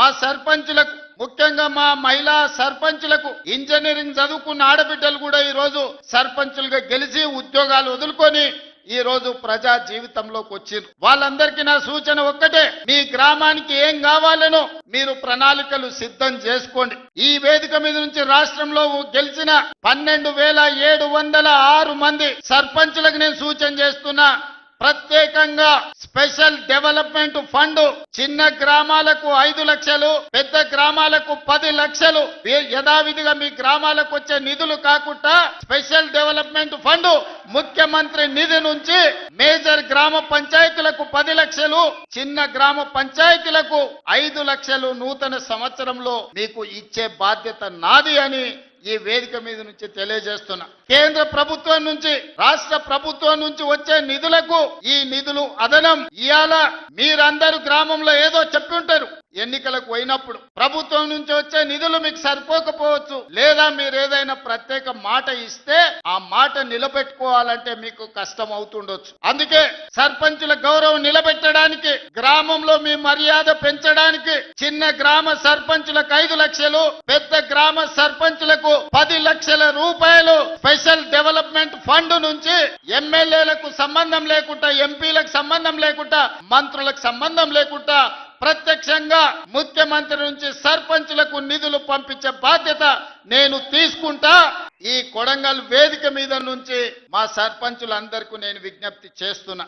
మా సర్పంచులకు ముఖ్యంగా మా మహిళా సర్పంచులకు ఇంజనీరింగ్ చదువుకున్న ఆడబిడ్డలు కూడా ఈ రోజు సర్పంచులుగా గెలిచి ఉద్యోగాలు వదులుకొని ఈ రోజు ప్రజా జీవితంలోకి వచ్చింది. వాళ్ళందరికీ నా సూచన ఒక్కటే, మీ గ్రామానికి ఏం కావాలనో మీరు ప్రణాళికలు సిద్ధం చేసుకోండి. ఈ వేదిక మీద నుంచి రాష్ట్రంలో గెలిచిన 12,706 మంది సర్పంచులకు నేను సూచన చేస్తున్నా, ప్రత్యేకంగా స్పెషల్ డెవలప్మెంట్ ఫండ్ చిన్న గ్రామాలకు 5 లక్షలు, పెద్ద గ్రామాలకు 10 లక్షలు యథావిధిగా మీ గ్రామాలకు వచ్చే నిధులు కాకుండా స్పెషల్ డెవలప్మెంట్ ఫండ్ ముఖ్యమంత్రి నిధి నుంచి మేజర్ గ్రామ పంచాయతీలకు 10 లక్షలు, చిన్న గ్రామ పంచాయతీలకు 5 లక్షలు నూతన సంవత్సరంలో మీకు ఇచ్చే బాధ్యత నాది అని ఈ వేదిక మీద నుంచి తెలియజేస్తున్నా. కేంద్ర ప్రభుత్వం నుంచి రాష్ట్ర ప్రభుత్వం నుంచి వచ్చే నిధులకు ఈ నిధులు అదనం. ఇవాళ మీరందరూ గ్రామంలో ఏదో చెప్పి ఉంటారు, ఎన్నికలకు పోయినప్పుడు ప్రభుత్వం నుంచి వచ్చే నిధులు మీకు సరిపోకపోవచ్చు, లేదా మీరు ఏదైనా ప్రత్యేక మాట ఇస్తే ఆ మాట నిలబెట్టుకోవాలంటే మీకు కష్టం అవుతుండొచ్చు. అందుకే సర్పంచుల గౌరవం నిలబెట్టడానికి, గ్రామంలో మీ మర్యాద పెంచడానికి చిన్న గ్రామ సర్పంచులకు 5 లక్షలు, పెద్ద గ్రామ సర్పంచులకు 10 లక్షల రూపాయలు స్పెషల్ డెవలప్మెంట్ ఫండ్ నుంచి ఎమ్మెల్యేలకు సంబంధం లేకుండా, ఎంపీలకు సంబంధం లేకుండా, మంత్రులకు సంబంధం లేకుండా ప్రత్యక్షంగా ముఖ్యమంత్రి నుంచి సర్పంచులకు నిధులు పంపించే బాధ్యత నేను తీసుకుంటా. ఈ కొడంగల్ వేదిక మీద నుంచి మా సర్పంచులందరికీ నేను విజ్ఞప్తి చేస్తున్నా.